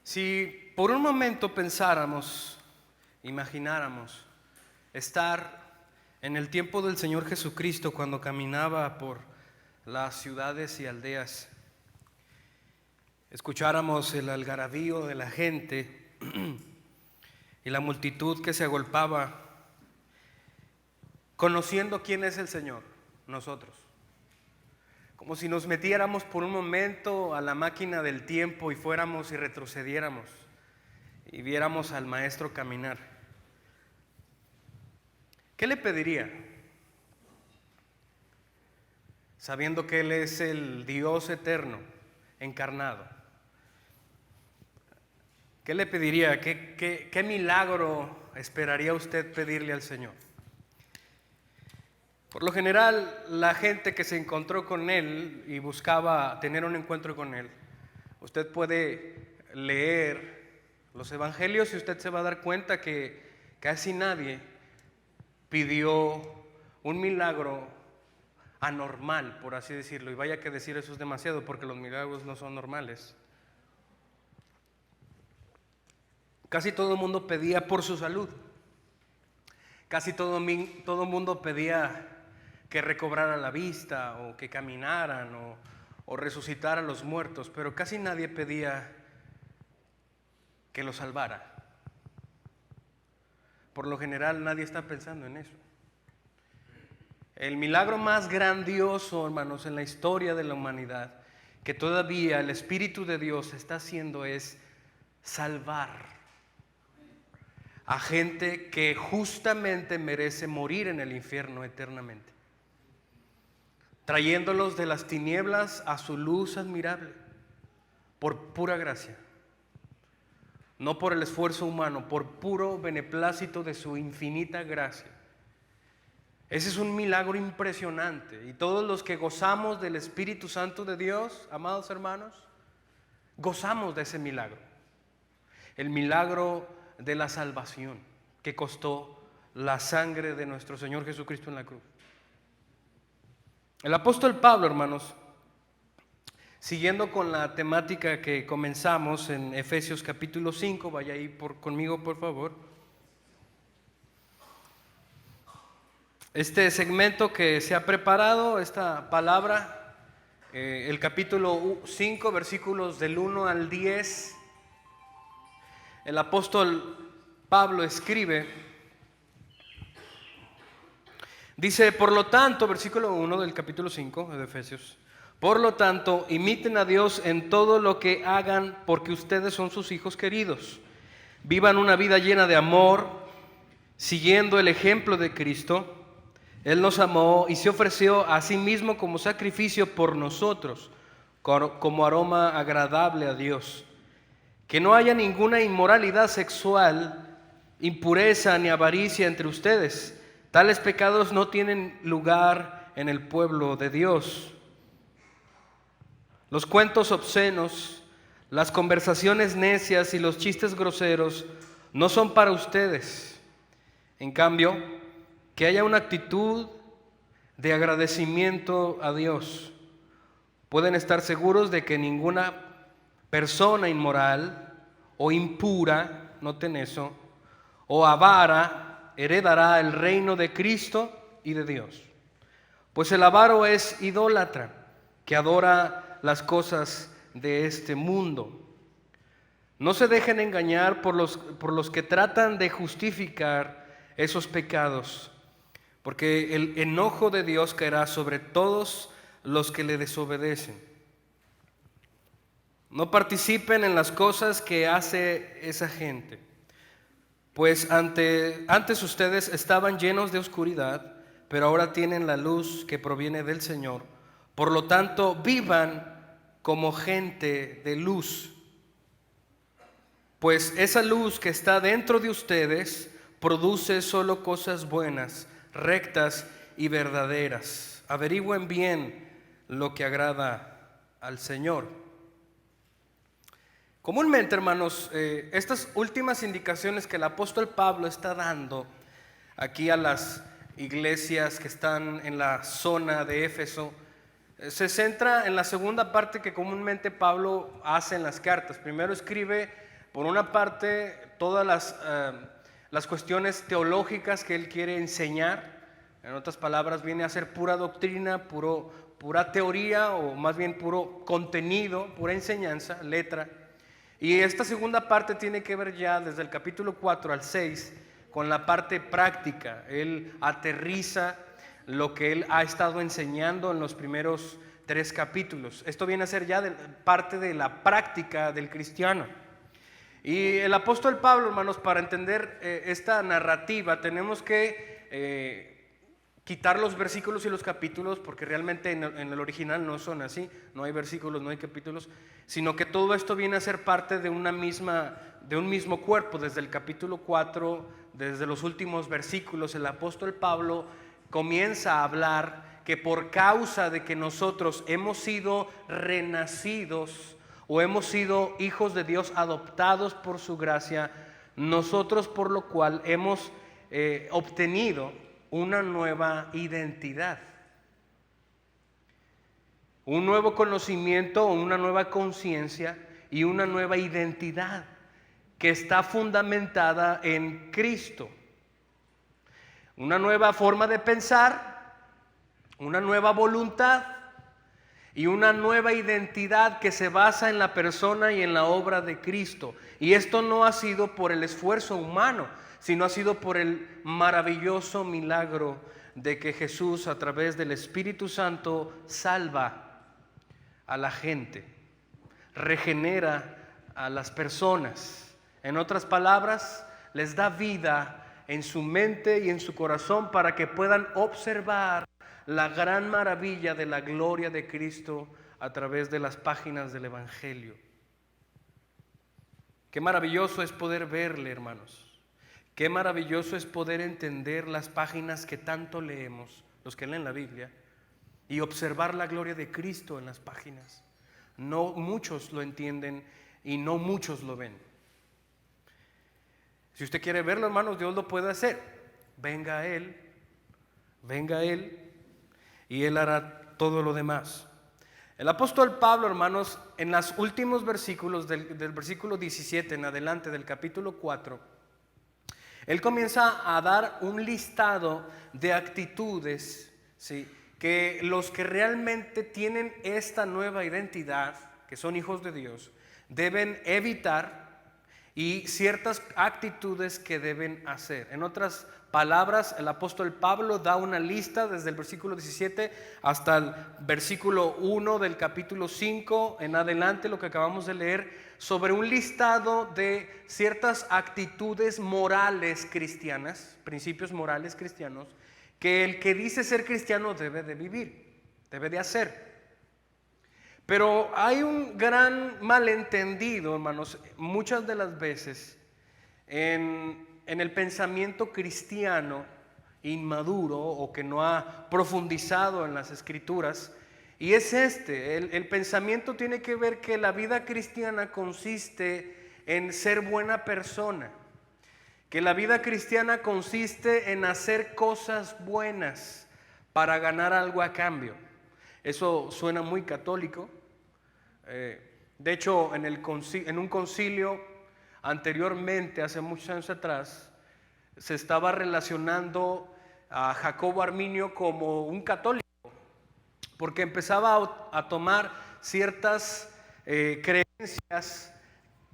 Si por un momento pensáramos, imagináramos estar en el tiempo del Señor Jesucristo cuando caminaba por las ciudades y aldeas, escucháramos el algarabío de la gente y la multitud que se agolpaba, conociendo quién es el Señor, nosotros. Como si nos metiéramos por un momento a la máquina del tiempo y fuéramos y retrocediéramos y viéramos al Maestro caminar. ¿Qué le pediría? Sabiendo que Él es el Dios eterno, encarnado. ¿Qué le pediría? ¿Qué milagro esperaría usted pedirle al Señor? Por lo general, la gente que se encontró con Él y buscaba tener un encuentro con Él, usted puede leer los evangelios y usted se va a dar cuenta que casi nadie pidió un milagro anormal, por así decirlo. Y vaya que decir eso es demasiado, porque los milagros no son normales. Casi todo el mundo pedía por su salud. Casi todo el mundo pedía que recobrara la vista o que caminaran o resucitar a los muertos, pero casi nadie pedía que lo salvara. Por lo general nadie está pensando en eso. El milagro más grandioso, hermanos, en la historia de la humanidad, que todavía el Espíritu de Dios está haciendo, es salvar a gente que justamente merece morir en el infierno eternamente, trayéndolos de las tinieblas a su luz admirable, por pura gracia, no por el esfuerzo humano, por puro beneplácito de su infinita gracia. Ese es un milagro impresionante, y todos los que gozamos del Espíritu Santo de Dios, amados hermanos, gozamos de ese milagro, el milagro de la salvación que costó la sangre de nuestro Señor Jesucristo en la cruz. El apóstol Pablo, hermanos, siguiendo con la temática que comenzamos en Efesios capítulo 5, vaya ahí conmigo por favor. Este segmento que se ha preparado, esta palabra, el capítulo 5, versículos del 1 al 10, el apóstol Pablo escribe, dice: por lo tanto, versículo 1 del capítulo 5 de Efesios, por lo tanto, imiten a Dios en todo lo que hagan, porque ustedes son sus hijos queridos. Vivan una vida llena de amor, siguiendo el ejemplo de Cristo. Él nos amó y se ofreció a sí mismo como sacrificio por nosotros, como aroma agradable a Dios. Que no haya ninguna inmoralidad sexual, impureza ni avaricia entre ustedes. Tales pecados no tienen lugar en el pueblo de Dios. Los cuentos obscenos, las conversaciones necias y los chistes groseros no son para ustedes. En cambio, que haya una actitud de agradecimiento a Dios. Pueden estar seguros de que ninguna persona inmoral o impura, noten eso, o avara heredará el reino de Cristo y de Dios. Pues el avaro es idólatra, que adora las cosas de este mundo. No se dejen engañar por los que tratan de justificar esos pecados, porque el enojo de Dios caerá sobre todos los que le desobedecen. No participen en las cosas que hace esa gente, pues antes ustedes estaban llenos de oscuridad, pero ahora tienen la luz que proviene del Señor. Por lo tanto, vivan como gente de luz, pues esa luz que está dentro de ustedes produce solo cosas buenas, rectas y verdaderas. Averigüen bien lo que agrada al Señor. Comúnmente, hermanos, estas últimas indicaciones que el apóstol Pablo está dando aquí a las iglesias que están en la zona de Éfeso, se centra en la segunda parte que comúnmente Pablo hace en las cartas. Primero escribe por una parte, todas las cuestiones teológicas que él quiere enseñar. En otras palabras, viene a ser pura doctrina, pura teoría, o más bien puro contenido, pura enseñanza, letra. Y esta segunda parte tiene que ver ya desde el capítulo 4 al 6 con la parte práctica. Él aterriza lo que él ha estado enseñando en los primeros 3 capítulos. Esto viene a ser ya parte de la práctica del cristiano. Y el apóstol Pablo, hermanos, para entender esta narrativa tenemos que quitar los versículos y los capítulos, porque realmente en el original no son así, no hay versículos, no hay capítulos, sino que todo esto viene a ser parte de un mismo cuerpo. Desde el capítulo 4, desde los últimos versículos, el apóstol Pablo comienza a hablar que por causa de que nosotros hemos sido renacidos o hemos sido hijos de Dios adoptados por su gracia, nosotros por lo cual hemos obtenido una nueva identidad, un nuevo conocimiento, una nueva conciencia y una nueva identidad que está fundamentada en Cristo. Una nueva forma de pensar, una nueva voluntad y una nueva identidad que se basa en la persona y en la obra de Cristo. Y esto no ha sido por el esfuerzo humano, sino ha sido por el maravilloso milagro de que Jesús, a través del Espíritu Santo, salva a la gente, regenera a las personas. En otras palabras, les da vida en su mente y en su corazón para que puedan observar la gran maravilla de la gloria de Cristo a través de las páginas del Evangelio. Qué maravilloso es poder verle, hermanos. Qué maravilloso es poder entender las páginas que tanto leemos, los que leen la Biblia, y observar la gloria de Cristo en las páginas. No muchos lo entienden y no muchos lo ven. Si usted quiere verlo, hermanos, Dios lo puede hacer. Venga a Él, y Él hará todo lo demás. El apóstol Pablo, hermanos, en los últimos versículos del versículo 17 en adelante del capítulo 4, él comienza a dar un listado de actitudes, ¿sí?, que los que realmente tienen esta nueva identidad, que son hijos de Dios, deben evitar, y ciertas actitudes que deben hacer. En otras palabras, el apóstol Pablo da una lista desde el versículo 17 hasta el versículo 1 del capítulo 5 en adelante, lo que acabamos de leer, sobre un listado de ciertas actitudes morales cristianas, principios morales cristianos, que el que dice ser cristiano debe de vivir, debe de hacer. Pero hay un gran malentendido, hermanos, muchas de las veces en el pensamiento cristiano inmaduro o que no ha profundizado en las escrituras, y es el pensamiento tiene que ver que la vida cristiana consiste en ser buena persona, que la vida cristiana consiste en hacer cosas buenas para ganar algo a cambio. Eso suena muy católico. De hecho, en un concilio anteriormente, hace muchos años atrás, se estaba relacionando a Jacobo Arminio como un católico, porque empezaba a tomar ciertas creencias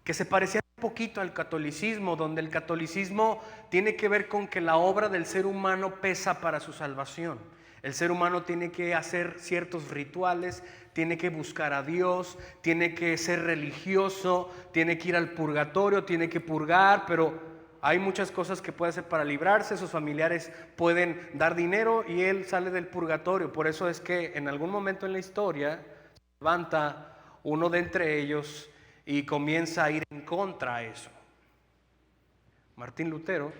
que se parecían un poquito al catolicismo, donde el catolicismo tiene que ver con que la obra del ser humano pesa para su salvación. El ser humano tiene que hacer ciertos rituales, tiene que buscar a Dios, tiene que ser religioso, tiene que ir al purgatorio, tiene que purgar, pero hay muchas cosas que puede hacer para librarse. Sus familiares pueden dar dinero y él sale del purgatorio. Por eso es que en algún momento en la historia se levanta uno de entre ellos y comienza a ir en contra a eso. Martín Lutero,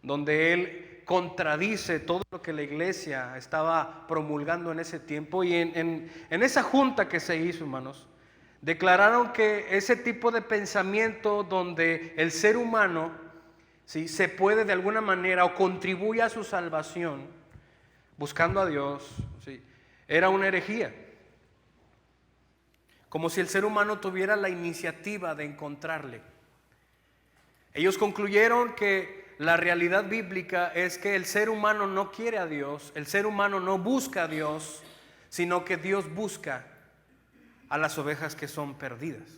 donde él contradice todo lo que la iglesia estaba promulgando en ese tiempo, y en esa junta que se hizo, hermanos, declararon que ese tipo de pensamiento donde el ser humano, ¿sí?, se puede de alguna manera o contribuye a su salvación buscando a Dios, ¿sí?, era una herejía. como si el ser humano tuviera la iniciativa de encontrarle. Ellos concluyeron que la realidad bíblica es que el ser humano no quiere a Dios, el ser humano no busca a Dios, sino que Dios busca a las ovejas que son perdidas.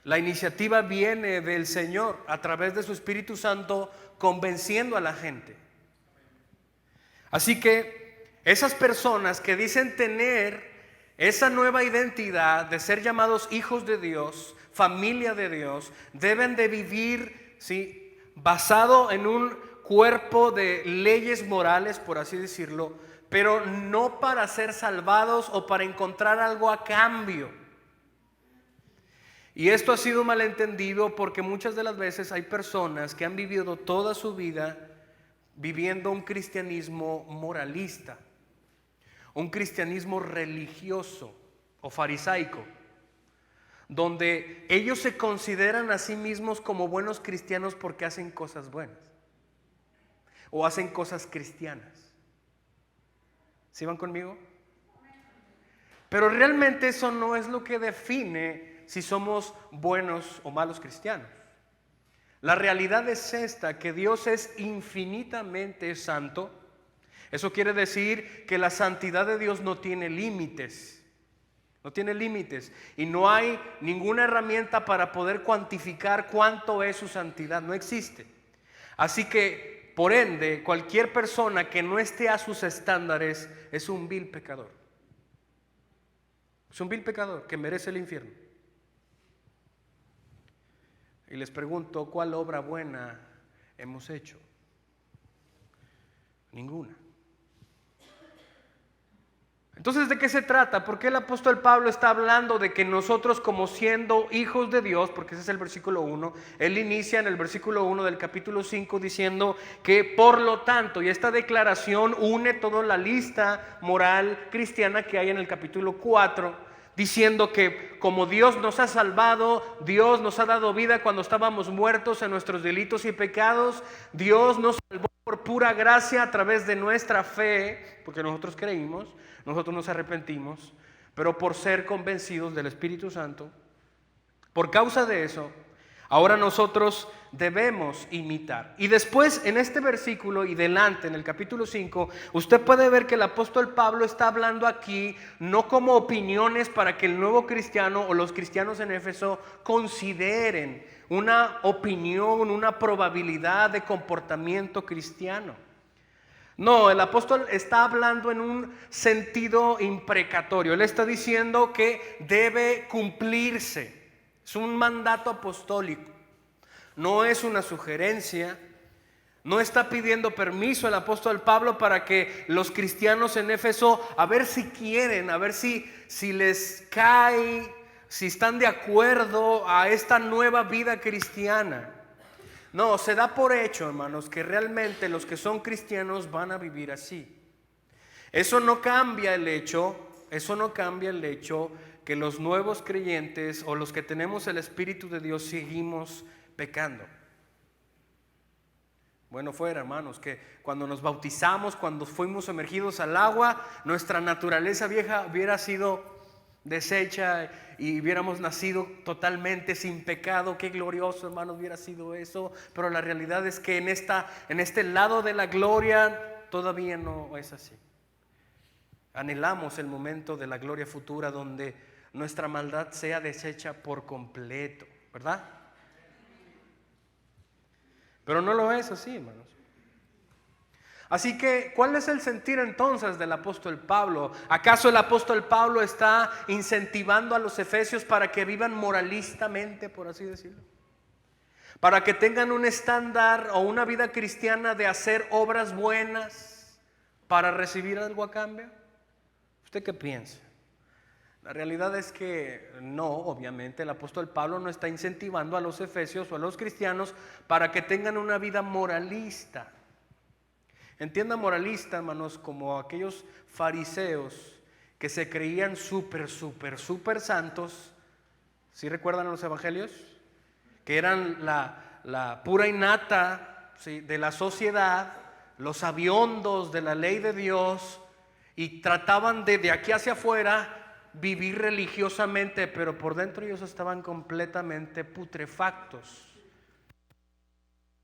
La iniciativa viene del Señor a través de su Espíritu Santo convenciendo a la gente. Así que esas personas que dicen tener esa nueva identidad de ser llamados hijos de Dios, familia de Dios, deben de vivir, ¿sí?, basado en un cuerpo de leyes morales, por así decirlo, pero no para ser salvados o para encontrar algo a cambio. Y esto ha sido malentendido porque muchas de las veces hay personas que han vivido toda su vida viviendo un cristianismo moralista, un cristianismo religioso o farisaico, donde ellos se consideran a sí mismos como buenos cristianos porque hacen cosas buenas o hacen cosas cristianas. ¿Sí van conmigo? Pero realmente eso no es lo que define si somos buenos o malos cristianos. La realidad es esta, que Dios es infinitamente santo. Eso quiere decir que la santidad de Dios no tiene límites. No tiene límites. Y no hay ninguna herramienta para poder cuantificar cuánto es su santidad. No existe. Así que, por ende, cualquier persona que no esté a sus estándares es un vil pecador. Es un vil pecador que merece el infierno. Y les pregunto, ¿cuál obra buena hemos hecho? Ninguna. Entonces, ¿de qué se trata? ¿Por qué el apóstol Pablo está hablando de que nosotros, como siendo hijos de Dios, porque ese es el versículo 1, él inicia en el versículo 1 del capítulo 5 diciendo que por lo tanto, y esta declaración une toda la lista moral cristiana que hay en el capítulo 4, diciendo que como Dios nos ha salvado, Dios nos ha dado vida cuando estábamos muertos en nuestros delitos y pecados, Dios nos salvó por pura gracia a través de nuestra fe, porque nosotros creímos, nosotros nos arrepentimos, pero por ser convencidos del Espíritu Santo, por causa de eso, ahora nosotros debemos imitar. Y después en este versículo y delante en el capítulo 5, usted puede ver que el apóstol Pablo está hablando aquí no como opiniones para que el nuevo cristiano o los cristianos en Éfeso consideren una opinión, una probabilidad de comportamiento cristiano. No, el apóstol está hablando en un sentido imprecatorio. Él está diciendo que debe cumplirse. Es un mandato apostólico. No es una sugerencia. No está pidiendo permiso el apóstol Pablo para que los cristianos en Éfeso, a ver si quieren, a ver si les cae, si están de acuerdo a esta nueva vida cristiana. No, se da por hecho, hermanos, que realmente los que son cristianos van a vivir así. Eso no cambia el hecho que los nuevos creyentes o los que tenemos el Espíritu de Dios seguimos pecando. Bueno fuera, hermanos, que cuando nos bautizamos, cuando fuimos sumergidos al agua, nuestra naturaleza vieja hubiera sido deshecha y hubiéramos nacido totalmente sin pecado. Qué glorioso, hermanos, hubiera sido eso. Pero la realidad es que en este lado de la gloria todavía no es así. Anhelamos el momento de la gloria futura donde nuestra maldad sea deshecha por completo, ¿verdad? Pero no lo es así, hermanos. Así que, ¿cuál es el sentir entonces del apóstol Pablo? ¿Acaso el apóstol Pablo está incentivando a los efesios para que vivan moralistamente, por así decirlo? Para que tengan un estándar o una vida cristiana de hacer obras buenas para recibir algo a cambio? ¿Usted qué piensa? La realidad es que no, obviamente el apóstol Pablo no está incentivando a los efesios o a los cristianos para que tengan una vida moralista. Entienda moralista, hermanos, como aquellos fariseos que se creían súper santos. ¿Sí recuerdan los evangelios? Que eran la pura y nata, ¿sí?, de la sociedad, los sabiondos de la ley de Dios, y trataban de aquí hacia afuera vivir religiosamente, pero por dentro ellos estaban completamente putrefactos.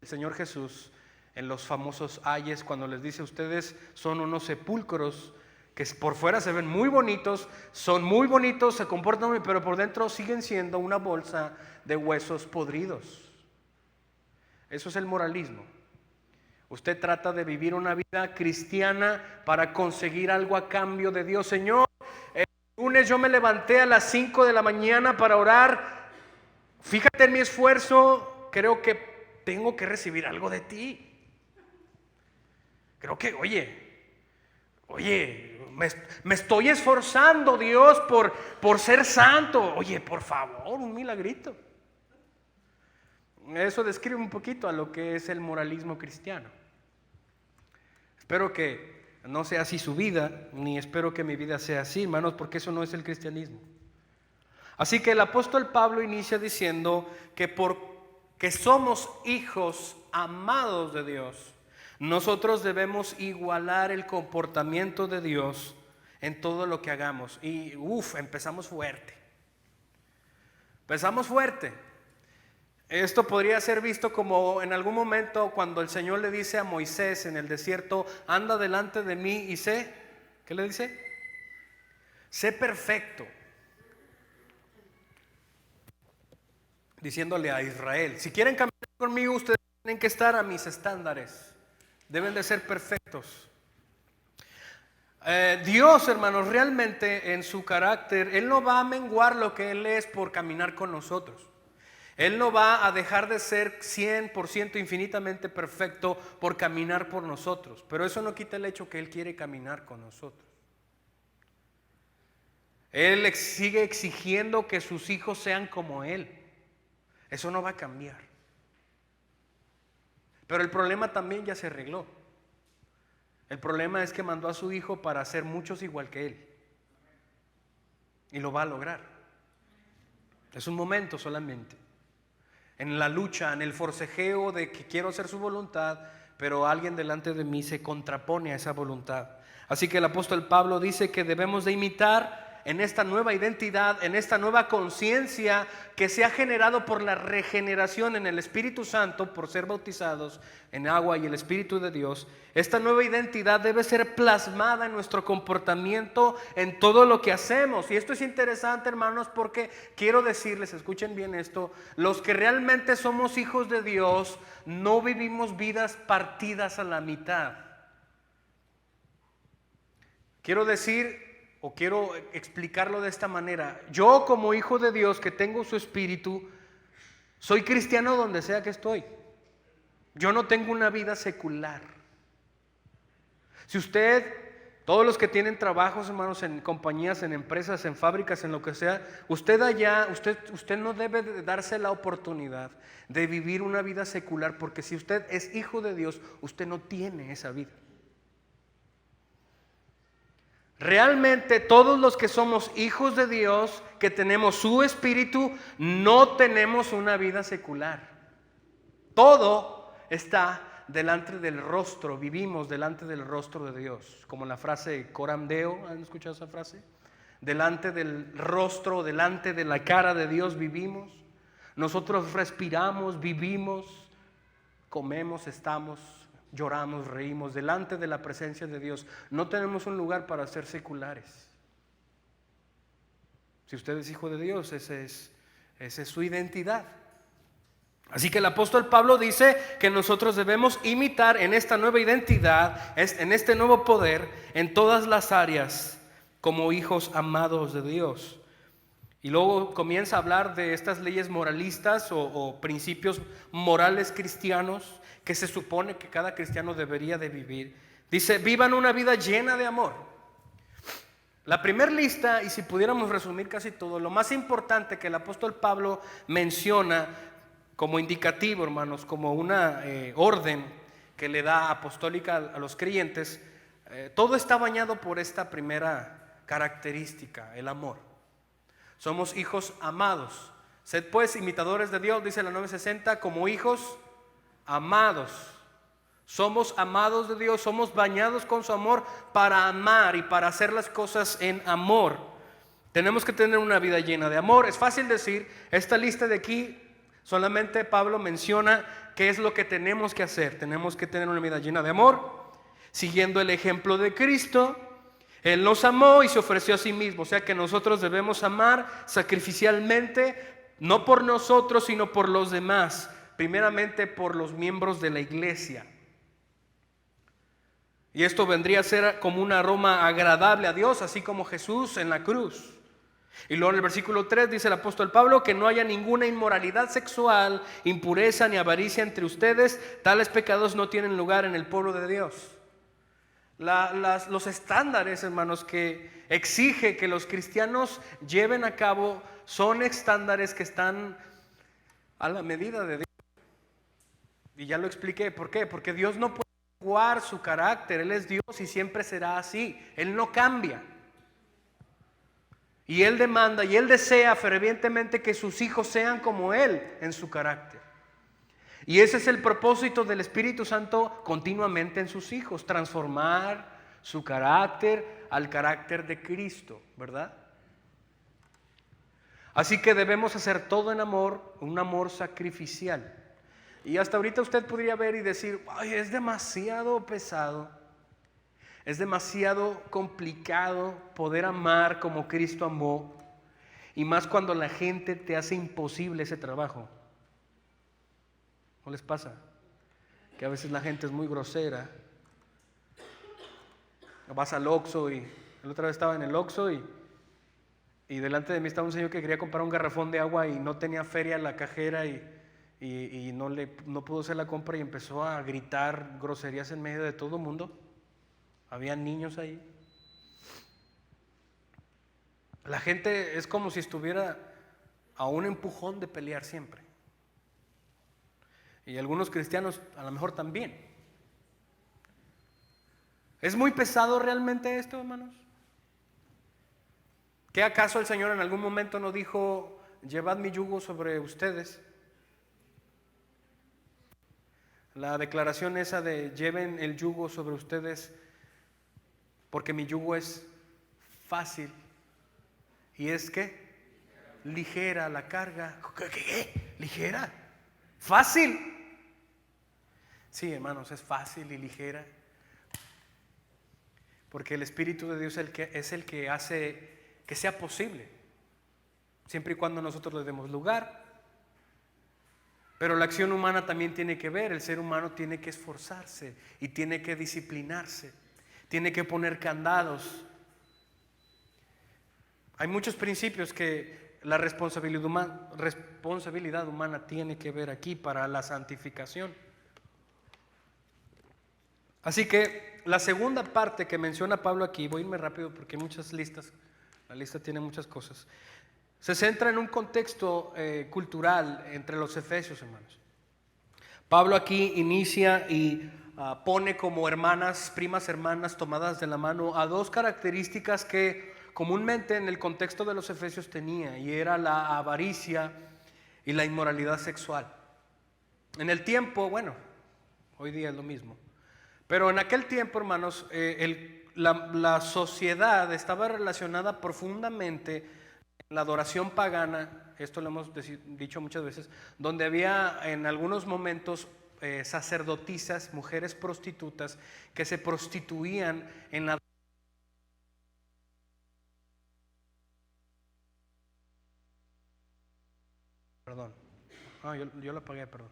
El Señor Jesús en los famosos ayes, cuando les dice: ustedes son unos sepulcros que por fuera se ven muy bonitos, son muy bonitos, se comportan muy, pero por dentro siguen siendo una bolsa de huesos podridos. Eso es el moralismo. Usted trata de vivir una vida cristiana para conseguir algo a cambio de Dios. Señor, el lunes yo me levanté a las 5 de la mañana para orar. Fíjate en mi esfuerzo, creo que tengo que recibir algo de ti. Creo que, me estoy esforzando, Dios, por ser santo. Oye, por favor, un milagrito. Eso describe un poquito a lo que es el moralismo cristiano. Espero que no sea así su vida, ni espero que mi vida sea así, hermanos, porque eso no es el cristianismo. Así que el apóstol Pablo inicia diciendo que porque somos hijos amados de Dios, nosotros debemos igualar el comportamiento de Dios en todo lo que hagamos. Y empezamos fuerte. Empezamos fuerte. Esto podría ser visto como en algún momento cuando el Señor le dice a Moisés en el desierto: anda delante de mí y sé, ¿qué le dice? Sé perfecto. Diciéndole a Israel: si quieren caminar conmigo, ustedes tienen que estar a mis estándares. Deben de ser perfectos. Dios, hermanos, realmente en su carácter, Él no va a menguar lo que Él es por caminar con nosotros. Él no va a dejar de ser 100% infinitamente perfecto por caminar por nosotros. Pero eso no quita el hecho que Él quiere caminar con nosotros. Él sigue exigiendo que sus hijos sean como Él. Eso no va a cambiar. Pero el problema también ya se arregló. El problema es que mandó a su hijo para hacer muchos igual que Él. Y lo va a lograr. Es un momento solamente. En la lucha, en el forcejeo de que quiero hacer su voluntad, pero alguien delante de mí se contrapone a esa voluntad. Así que el apóstol Pablo dice que debemos de imitar en esta nueva identidad, en esta nueva conciencia que se ha generado por la regeneración en el Espíritu Santo, por ser bautizados en agua y el Espíritu de Dios. Esta nueva identidad debe ser plasmada en nuestro comportamiento, en todo lo que hacemos. Y esto es interesante, hermanos, porque quiero decirles, escuchen bien esto: los que realmente somos hijos de Dios no vivimos vidas partidas a la mitad. Quiero decir, o quiero explicarlo de esta manera: yo, como hijo de Dios que tengo su Espíritu, soy cristiano donde sea que estoy. Yo no tengo una vida secular. Si usted, todos los que tienen trabajos, hermanos, en compañías, en empresas, en fábricas, en lo que sea, usted no debe de darse la oportunidad de vivir una vida secular, porque si usted es hijo de Dios, usted no tiene esa vida. Realmente todos los que somos hijos de Dios, que tenemos su Espíritu, no tenemos una vida secular. Todo está delante del rostro, vivimos delante del rostro de Dios. Como la frase coram Deo, ¿han escuchado esa frase? Delante del rostro, delante de la cara de Dios vivimos. Nosotros respiramos, vivimos, comemos, estamos, lloramos, reímos delante de la presencia de Dios. No tenemos un lugar para ser seculares. Si usted es hijo de Dios, esa es su identidad. Así que el apóstol Pablo dice que nosotros debemos imitar en esta nueva identidad, en este nuevo poder, en todas las áreas, como hijos amados de Dios. Y luego comienza a hablar de estas leyes moralistas o principios morales cristianos que se supone que cada cristiano debería de vivir. Dice: vivan una vida llena de amor. La primera lista, y si pudiéramos resumir casi todo, lo más importante que el apóstol Pablo menciona como indicativo, hermanos, como una orden que le da apostólica a los creyentes, todo está bañado por esta primera característica: el amor. Somos hijos amados. Sed pues imitadores de Dios, dice la 960, como hijos amados. Somos amados de Dios, somos bañados con su amor para amar y para hacer las cosas en amor. Tenemos que tener una vida llena de amor. Es fácil decir, esta lista de aquí, solamente Pablo menciona qué es lo que tenemos que hacer. Tenemos que tener una vida llena de amor, siguiendo el ejemplo de Cristo. Él nos amó y se ofreció a sí mismo. O sea que nosotros debemos amar sacrificialmente, no por nosotros, sino por los demás. Primeramente por los miembros de la iglesia. Y esto vendría a ser como un aroma agradable a Dios, así como Jesús en la cruz. Y luego en el versículo 3 dice el apóstol Pablo que no haya ninguna inmoralidad sexual, impureza ni avaricia entre ustedes. Tales pecados no tienen lugar en el pueblo de Dios. Los estándares, hermanos, que exige que los cristianos lleven a cabo son estándares que están a la medida de Dios. Y ya lo expliqué. ¿Por qué? Porque Dios no puede jugar su carácter. Él es Dios y siempre será así. Él no cambia. Y Él demanda y Él desea fervientemente que sus hijos sean como Él en su carácter. Y ese es el propósito del Espíritu Santo continuamente en sus hijos, transformar su carácter al carácter de Cristo, ¿verdad? Así que debemos hacer todo en amor, un amor sacrificial. Y hasta ahorita usted podría ver y decir, ay, es demasiado pesado. Es demasiado complicado poder amar como Cristo amó, y más cuando la gente te hace imposible ese trabajo. ¿No les pasa? Que a veces la gente es muy grosera. Vas al Oxxo y la otra vez estaba en el Oxxo y delante de mí estaba un señor que quería comprar un garrafón de agua y no tenía feria en la cajera y no pudo hacer la compra y empezó a gritar groserías en medio de todo el mundo. Había niños ahí. La gente es como si estuviera a un empujón de pelear siempre. Y algunos cristianos a lo mejor también. ¿Es muy pesado realmente esto, hermanos? ¿Qué acaso el Señor en algún momento no dijo, llevad mi yugo sobre ustedes? La declaración esa de lleven el yugo sobre ustedes, porque mi yugo es fácil y es que ligera la carga. ¿Qué? ¿Ligera? ¿Fácil? Sí, hermanos, es fácil y ligera. Porque el Espíritu de Dios es el que hace que sea posible, siempre y cuando nosotros le demos lugar. Pero la acción humana también tiene que ver, el ser humano tiene que esforzarse y tiene que disciplinarse, tiene que poner candados. Hay muchos principios que la responsabilidad humana tiene que ver aquí para la santificación. Así que la segunda parte que menciona Pablo aquí, voy a irme rápido porque hay muchas listas, la lista tiene muchas cosas. Se centra en un contexto cultural entre los efesios, hermanos. Pablo aquí inicia y pone como hermanas, primas hermanas tomadas de la mano a dos características que comúnmente en el contexto de los efesios tenía, y era la avaricia y la inmoralidad sexual. En el tiempo, bueno, hoy día es lo mismo, pero en aquel tiempo, hermanos, la sociedad estaba relacionada profundamente en la adoración pagana. Esto lo hemos dicho muchas veces, donde había en algunos momentos sacerdotisas, mujeres prostitutas, que se prostituían en la Perdón. Yo lo apagué, perdón.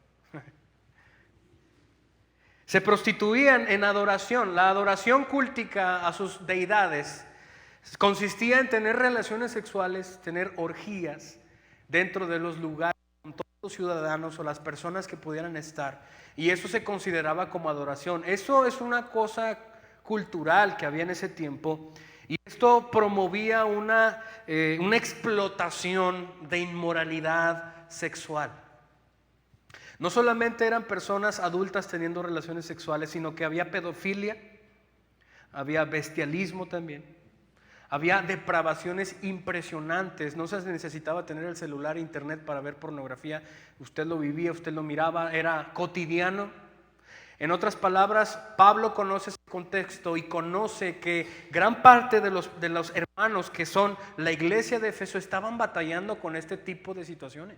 Se prostituían en adoración. La adoración cultica a sus deidades consistía en tener relaciones sexuales, tener orgías dentro de los lugares con todos los ciudadanos o las personas que pudieran estar. Y eso se consideraba como adoración. Eso es una cosa cultural que había en ese tiempo. Y esto promovía una explotación de inmoralidad sexual. No solamente eran personas adultas teniendo relaciones sexuales, sino que había pedofilia, había bestialismo también, había depravaciones impresionantes. No se necesitaba tener el celular e internet para ver pornografía. Usted lo vivía, usted lo miraba, era cotidiano. En otras palabras, Pablo conoce ese contexto y conoce que gran parte de los hermanos que son la iglesia de Éfeso estaban batallando con este tipo de situaciones.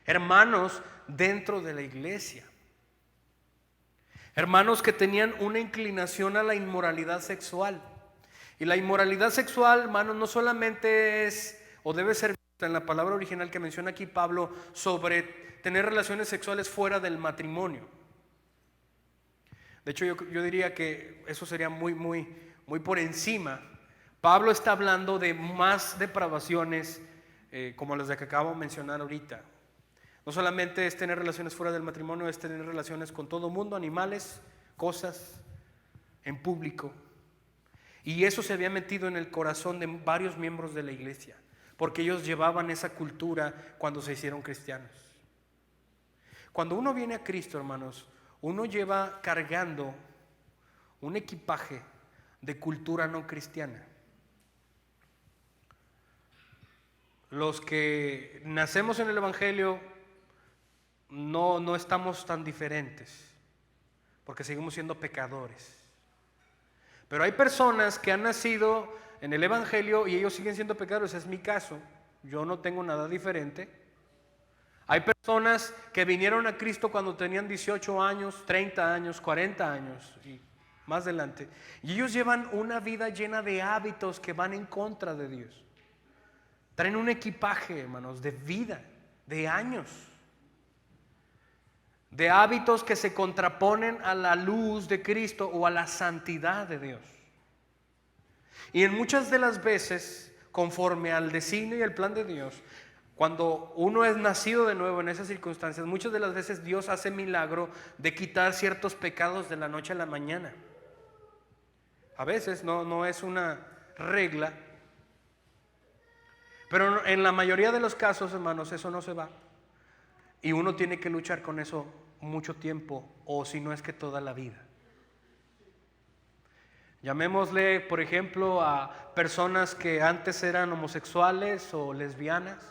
Hermanos dentro de la iglesia. Hermanos que tenían una inclinación a la inmoralidad sexual. Y la inmoralidad sexual, hermanos, no solamente es o debe ser vista en la palabra original que menciona aquí Pablo sobre tener relaciones sexuales fuera del matrimonio. De hecho, yo diría que eso sería muy por encima. Pablo está hablando de más depravaciones como las de que acabo de mencionar ahorita. No solamente es tener relaciones fuera del matrimonio, es tener relaciones con todo mundo, animales, cosas, en público. Y eso se había metido en el corazón de varios miembros de la iglesia, porque ellos llevaban esa cultura cuando se hicieron cristianos. Cuando uno viene a Cristo, hermanos, uno lleva cargando un equipaje de cultura no cristiana. Los que nacemos en el Evangelio no estamos tan diferentes, porque seguimos siendo pecadores. Pero hay personas que han nacido en el Evangelio y ellos siguen siendo pecadores. Es mi caso, yo no tengo nada diferente. Hay personas que vinieron a Cristo cuando tenían 18 años, 30 años, 40 años y más adelante. Y ellos llevan una vida llena de hábitos que van en contra de Dios. Traen un equipaje, hermanos, de vida, de años. De hábitos que se contraponen a la luz de Cristo o a la santidad de Dios. Y en muchas de las veces, conforme al designio y el plan de Dios, cuando uno es nacido de nuevo en esas circunstancias, muchas de las veces Dios hace milagro de quitar ciertos pecados de la noche a la mañana. A veces no es una regla, pero en la mayoría de los casos, hermanos, eso no se va. Y uno tiene que luchar con eso mucho tiempo, o si no es que toda la vida. Llamémosle, por ejemplo, a personas que antes eran homosexuales o lesbianas,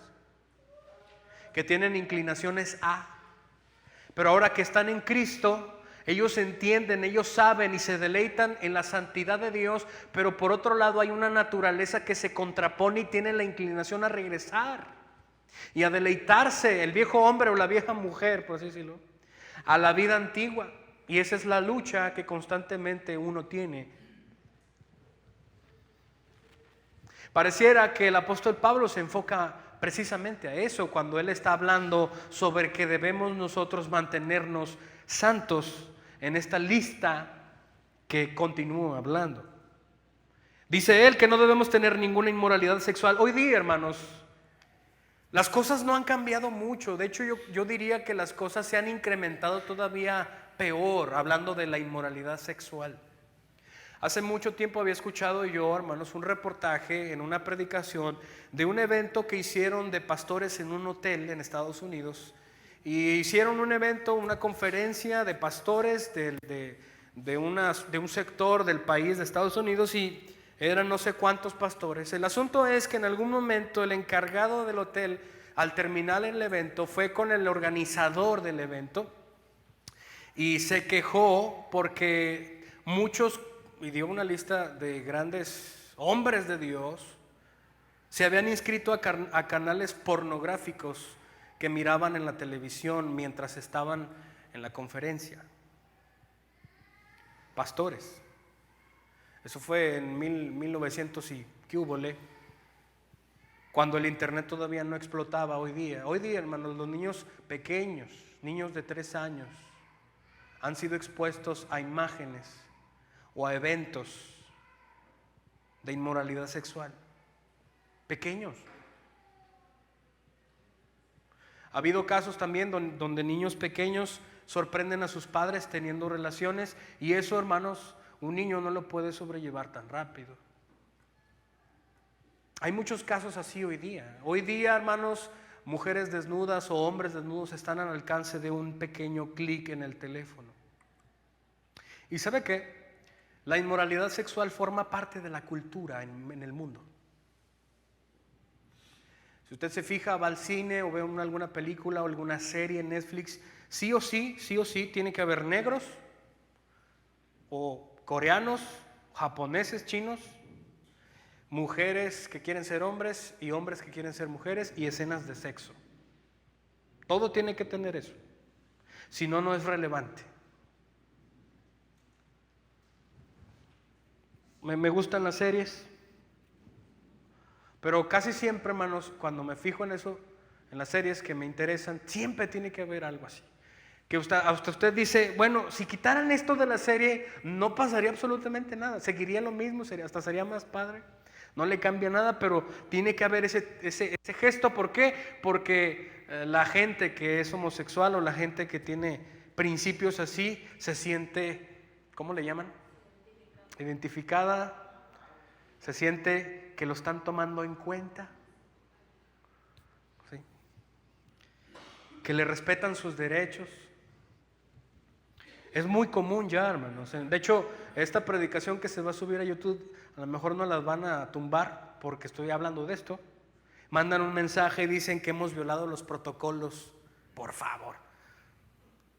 que tienen inclinaciones pero ahora que están en Cristo, ellos entienden, ellos saben y se deleitan en la santidad de Dios, pero por otro lado hay una naturaleza que se contrapone y tiene la inclinación a regresar y a deleitarse, el viejo hombre o la vieja mujer, por así decirlo, a la vida antigua. Y esa es la lucha que constantemente uno tiene. Pareciera que el apóstol Pablo se enfoca precisamente a eso cuando él está hablando sobre que debemos nosotros mantenernos santos en esta lista que continúa hablando. Dice él que no debemos tener ninguna inmoralidad sexual. Hoy día, hermanos, las cosas no han cambiado mucho. De hecho, yo diría que las cosas se han incrementado todavía peor, hablando de la inmoralidad sexual. Hace mucho tiempo había escuchado yo, hermanos, un reportaje en una predicación de un evento que hicieron de pastores en un hotel en Estados Unidos. Y hicieron un evento, una conferencia de pastores de un sector del país de Estados Unidos, y eran no sé cuántos pastores. El asunto es que en algún momento el encargado del hotel, al terminar el evento, fue con el organizador del evento y se quejó porque muchos, y dio una lista de grandes hombres de Dios, se habían inscrito a canales pornográficos que miraban en la televisión mientras estaban en la conferencia. Pastores. Eso fue en 1900 y qué hubole, cuando el internet todavía no explotaba. Hoy día, hermanos, los niños pequeños, niños de 3 años, han sido expuestos a imágenes o a eventos de inmoralidad sexual. Pequeños. Ha habido casos también donde niños pequeños sorprenden a sus padres teniendo relaciones, y eso, hermanos, un niño no lo puede sobrellevar tan rápido. Hay muchos casos así hoy día. Hoy día, hermanos, mujeres desnudas o hombres desnudos están al alcance de un pequeño clic en el teléfono. ¿Y sabe qué? La inmoralidad sexual forma parte de la cultura en el mundo. Si usted se fija, va al cine o ve alguna película o alguna serie en Netflix, sí o sí tiene que haber negros, o coreanos, japoneses, chinos, mujeres que quieren ser hombres y hombres que quieren ser mujeres y escenas de sexo. Todo tiene que tener eso. Si no, no es relevante. Me gustan las series, pero casi siempre, hermanos, cuando me fijo en eso, en las series que me interesan, siempre tiene que haber algo así. Que hasta usted dice, bueno, si quitaran esto de la serie, no pasaría absolutamente nada, seguiría lo mismo, hasta sería más padre. No le cambia nada, pero tiene que haber ese gesto. ¿Por qué? Porque la gente que es homosexual o la gente que tiene principios así se siente, ¿cómo le llaman? Identificada, se siente que lo están tomando en cuenta, ¿sí? Que le respetan sus derechos. Es muy común ya, hermanos. De hecho, esta predicación que se va a subir a YouTube, a lo mejor no las van a tumbar porque estoy hablando de esto. Mandan un mensaje y dicen que hemos violado los protocolos. Por favor.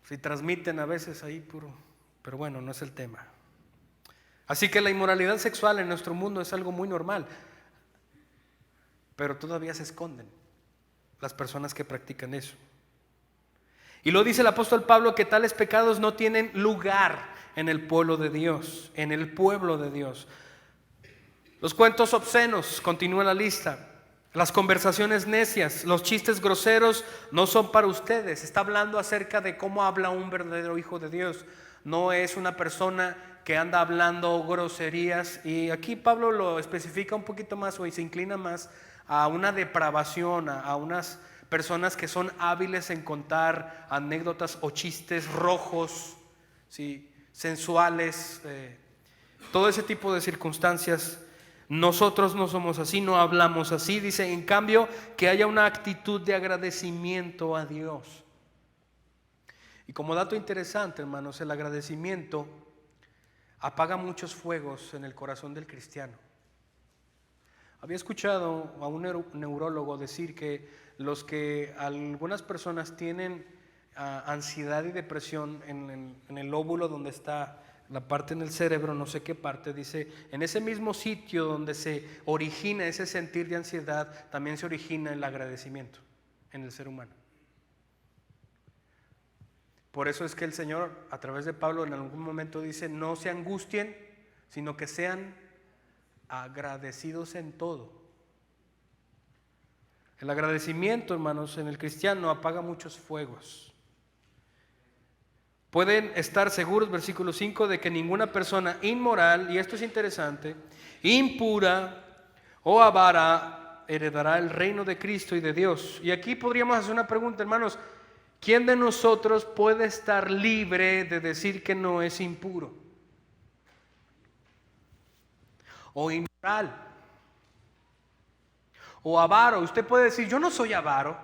Si transmiten a veces ahí puro, pero bueno, no es el tema. Así que la inmoralidad sexual en nuestro mundo es algo muy normal, pero todavía se esconden las personas que practican eso. Y lo dice el apóstol Pablo, que tales pecados no tienen lugar en el pueblo de Dios, en el pueblo de Dios. Los cuentos obscenos, continúa la lista. Las conversaciones necias, los chistes groseros no son para ustedes. Está hablando acerca de cómo habla un verdadero hijo de Dios. No es una persona que anda hablando groserías. Y aquí Pablo lo especifica un poquito más, o se inclina más a una depravación, a unas personas que son hábiles en contar anécdotas o chistes rojos, ¿sí? Sensuales, todo ese tipo de circunstancias. Nosotros no somos así, no hablamos así. Dice, en cambio, que haya una actitud de agradecimiento a Dios. Y como dato interesante, hermanos, el agradecimiento apaga muchos fuegos en el corazón del cristiano. Había escuchado a un neurólogo decir que algunas personas tienen ansiedad y depresión en el lóbulo donde está la parte en el cerebro, no sé qué parte, dice, en ese mismo sitio donde se origina ese sentir de ansiedad, también se origina el agradecimiento en el ser humano. Por eso es que el Señor, a través de Pablo, en algún momento dice, no se angustien, sino que sean agradecidos en todo. El agradecimiento, hermanos, en el cristiano apaga muchos fuegos. Pueden estar seguros, versículo 5, de que ninguna persona inmoral, y esto es interesante, impura o avara heredará el reino de Cristo y de Dios. Y aquí podríamos hacer una pregunta, hermanos, ¿quién de nosotros puede estar libre de decir que no es impuro o inmoral o avaro? Usted puede decir, yo no soy avaro.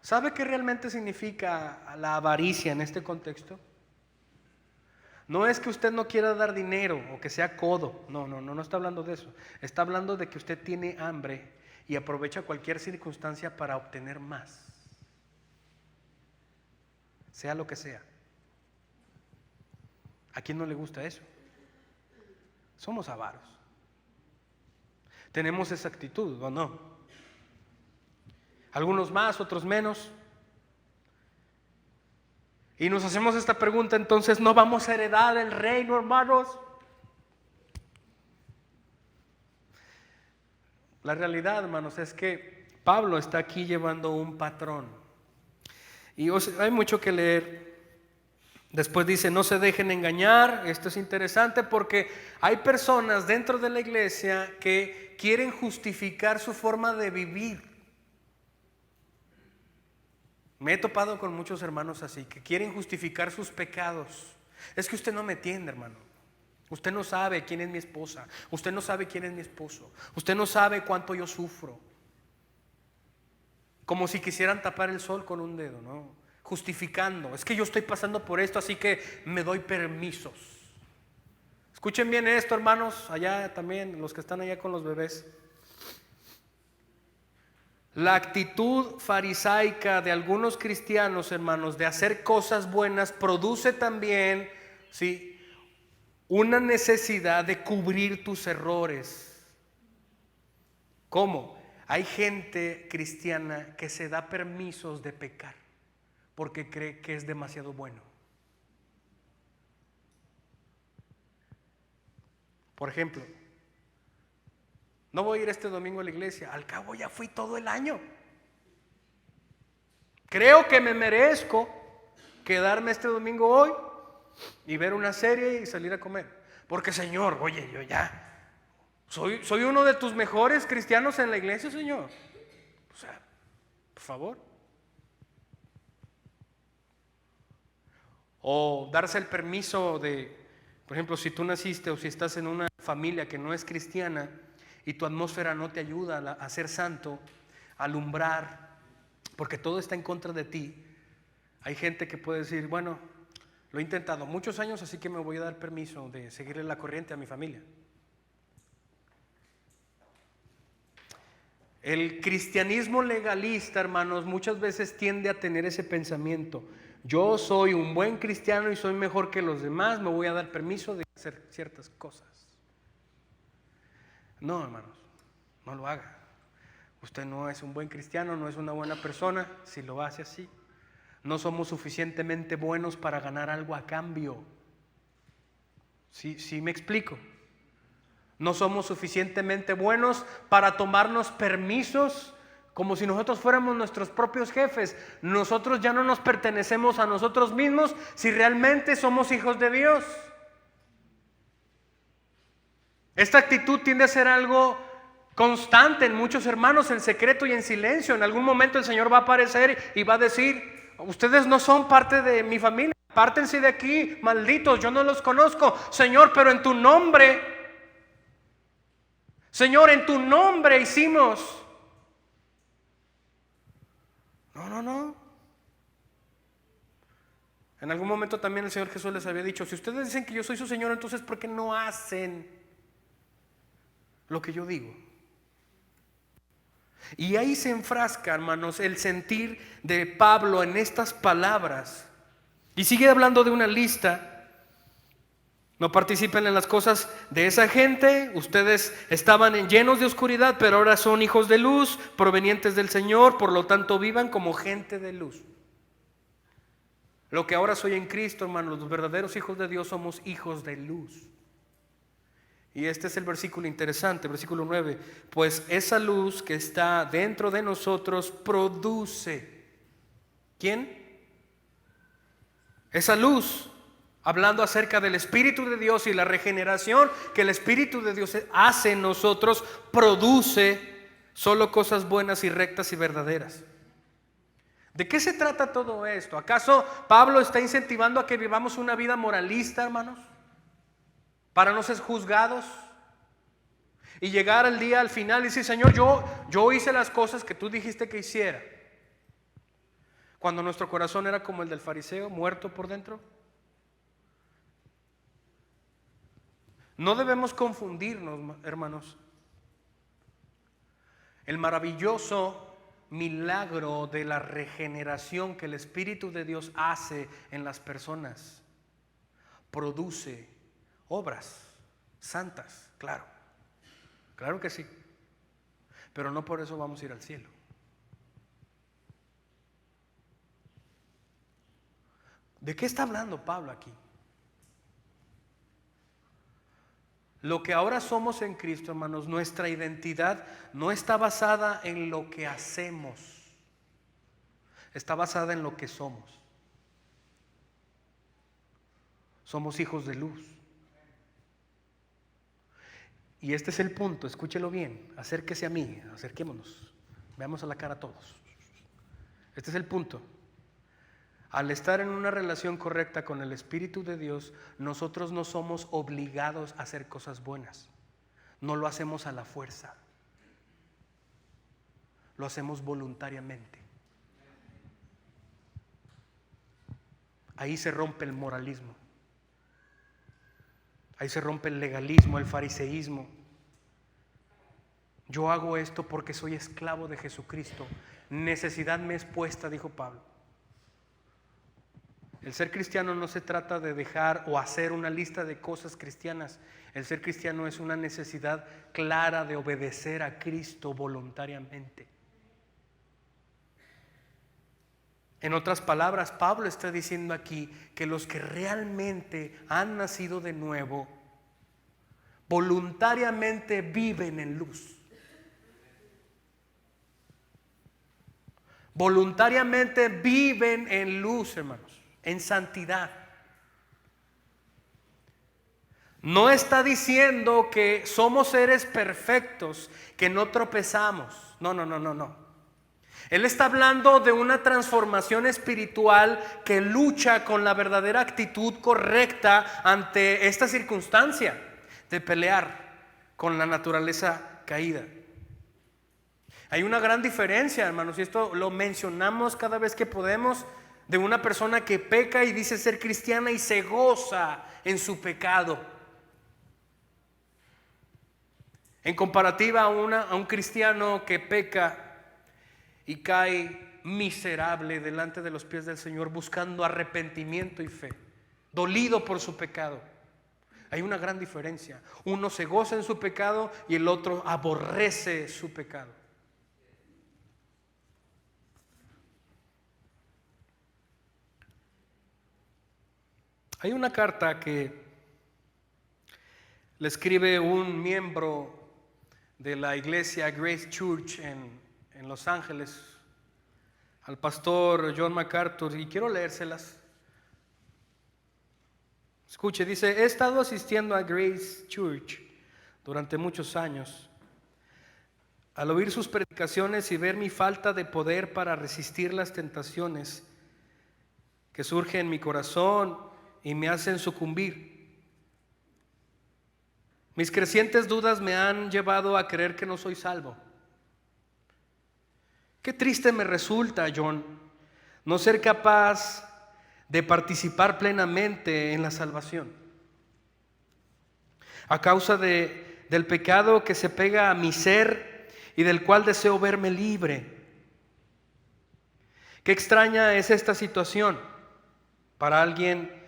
¿Sabe qué realmente significa la avaricia en este contexto? No es que usted no quiera dar dinero o que sea codo. No está hablando de eso. Está hablando de que usted tiene hambre y aprovecha cualquier circunstancia para obtener más. Sea lo que sea. ¿A quién no le gusta eso? Somos avaros. Tenemos esa actitud, ¿o no? Algunos más, otros menos. Y nos hacemos esta pregunta, entonces, ¿no vamos a heredar el reino, hermanos? La realidad, hermanos, es que Pablo está aquí llevando un patrón. Y hay mucho que leer. Después dice, no se dejen engañar. Esto es interesante porque hay personas dentro de la iglesia que quieren justificar su forma de vivir. Me he topado con muchos hermanos así, que quieren justificar sus pecados. Es que usted no me entiende, hermano. Usted no sabe quién es mi esposa. Usted no sabe quién es mi esposo. Usted no sabe cuánto yo sufro. Como si quisieran tapar el sol con un dedo, ¿no? Justificando. Es que yo estoy pasando por esto, así que me doy permisos. Escuchen bien esto, hermanos, allá también, los que están allá con los bebés. La actitud farisaica de algunos cristianos, hermanos, de hacer cosas buenas, produce también, ¿sí?, una necesidad de cubrir tus errores. ¿Cómo? Hay gente cristiana que se da permisos de pecar porque cree que es demasiado bueno. Por ejemplo, no voy a ir este domingo a la iglesia, al cabo ya fui todo el año. Creo que me merezco quedarme este domingo hoy y ver una serie y salir a comer. Porque Señor, oye, yo ya soy uno de tus mejores cristianos en la iglesia, Señor. O sea, por favor. O darse el permiso de, por ejemplo, si tú naciste o si estás en una familia que no es cristiana y tu atmósfera no te ayuda a ser santo, a alumbrar, porque todo está en contra de ti. Hay gente que puede decir, bueno, lo he intentado muchos años, así que me voy a dar permiso de seguirle la corriente a mi familia. El cristianismo legalista, hermanos, muchas veces tiende a tener ese pensamiento. Yo soy un buen cristiano y soy mejor que los demás, me voy a dar permiso de hacer ciertas cosas. No, hermanos, no lo haga. Usted no es un buen cristiano, no es una buena persona si lo hace así. No somos suficientemente buenos para ganar algo a cambio. ¿Sí me explico? No somos suficientemente buenos para tomarnos permisos como si nosotros fuéramos nuestros propios jefes. Nosotros ya no nos pertenecemos a nosotros mismos si realmente somos hijos de Dios. Esta actitud tiende a ser algo constante en muchos hermanos, en secreto y en silencio. En algún momento el Señor va a aparecer y va a decir: ustedes no son parte de mi familia, apártense de aquí, malditos, yo no los conozco. Señor, pero en tu nombre, Señor, en tu nombre hicimos. No. En algún momento también el Señor Jesús les había dicho: si ustedes dicen que yo soy su Señor, entonces ¿por qué no hacen lo que yo digo? Y ahí se enfrasca, hermanos, el sentir de Pablo en estas palabras. Y sigue hablando de una lista. No participen en las cosas de esa gente. Ustedes estaban llenos de oscuridad, pero ahora son hijos de luz, provenientes del Señor. Por lo tanto, vivan como gente de luz. Lo que ahora soy en Cristo, hermanos, los verdaderos hijos de Dios somos hijos de luz. Y este es el versículo interesante, versículo 9. Pues esa luz que está dentro de nosotros produce. ¿Quién? Esa luz, hablando acerca del Espíritu de Dios y la regeneración que el Espíritu de Dios hace en nosotros, produce solo cosas buenas y rectas y verdaderas. ¿De qué se trata todo esto? ¿Acaso Pablo está incentivando a que vivamos una vida moralista, hermanos? Para no ser juzgados y llegar al día al final y decir: Señor, yo hice las cosas que tú dijiste que hiciera, cuando nuestro corazón era como el del fariseo, muerto por dentro. No debemos confundirnos, hermanos. El maravilloso milagro de la regeneración que el Espíritu de Dios hace en las personas produce obras santas, claro que sí, pero no por eso vamos a ir al cielo. ¿De qué está hablando Pablo aquí? Lo que ahora somos en Cristo, hermanos, nuestra identidad no está basada en lo que hacemos, está basada en lo que somos. Somos hijos de luz. Y este es el punto, escúchelo bien, acérquese a mí, acerquémonos, veamos a la cara a todos. Este es el punto. Al estar en una relación correcta con el Espíritu de Dios, nosotros no somos obligados a hacer cosas buenas. No lo hacemos a la fuerza. Lo hacemos voluntariamente. Ahí se rompe el moralismo. Ahí se rompe el legalismo, el fariseísmo. Yo hago esto porque soy esclavo de Jesucristo. Necesidad me es puesta, dijo Pablo. El ser cristiano no se trata de dejar o hacer una lista de cosas cristianas. El ser cristiano es una necesidad clara de obedecer a Cristo voluntariamente. En otras palabras, Pablo está diciendo aquí que los que realmente han nacido de nuevo, voluntariamente viven en luz. Voluntariamente viven en luz, hermanos, en santidad. No está diciendo que somos seres perfectos, que no tropezamos. No. Él está hablando de una transformación espiritual que lucha con la verdadera actitud correcta ante esta circunstancia de pelear con la naturaleza caída. Hay una gran diferencia, hermanos, y esto lo mencionamos cada vez que podemos, de una persona que peca y dice ser cristiana y se goza en su pecado, en comparativa a un cristiano que peca y cae miserable delante de los pies del Señor buscando arrepentimiento y fe, dolido por su pecado. Hay una gran diferencia. Uno se goza en su pecado y el otro aborrece su pecado. Hay una carta que le escribe un miembro de la iglesia Grace Church en Los Ángeles al pastor John MacArthur, y quiero leérselas. Escuche, dice: he estado asistiendo a Grace Church durante muchos años. Al oír sus predicaciones y ver mi falta de poder para resistir las tentaciones que surgen en mi corazón y me hacen sucumbir, mis crecientes dudas me han llevado a creer que no soy salvo. Qué triste me resulta, John, no ser capaz de participar plenamente en la salvación a causa del pecado que se pega a mi ser y del cual deseo verme libre. Qué extraña es esta situación para alguien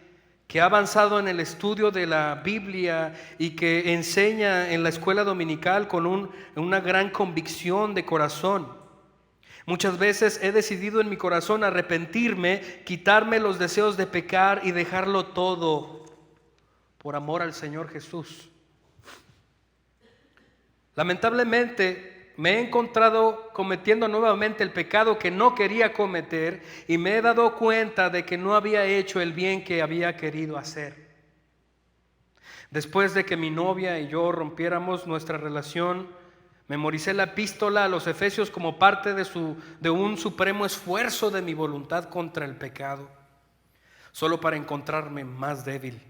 que ha avanzado en el estudio de la Biblia y que enseña en la escuela dominical con una gran convicción de corazón. Muchas veces he decidido en mi corazón arrepentirme, quitarme los deseos de pecar y dejarlo todo por amor al Señor Jesús. Lamentablemente me he encontrado cometiendo nuevamente el pecado que no quería cometer y me he dado cuenta de que no había hecho el bien que había querido hacer. Después de que mi novia y yo rompiéramos nuestra relación, memoricé la epístola a los Efesios como parte de un supremo esfuerzo de mi voluntad contra el pecado, solo para encontrarme más débil,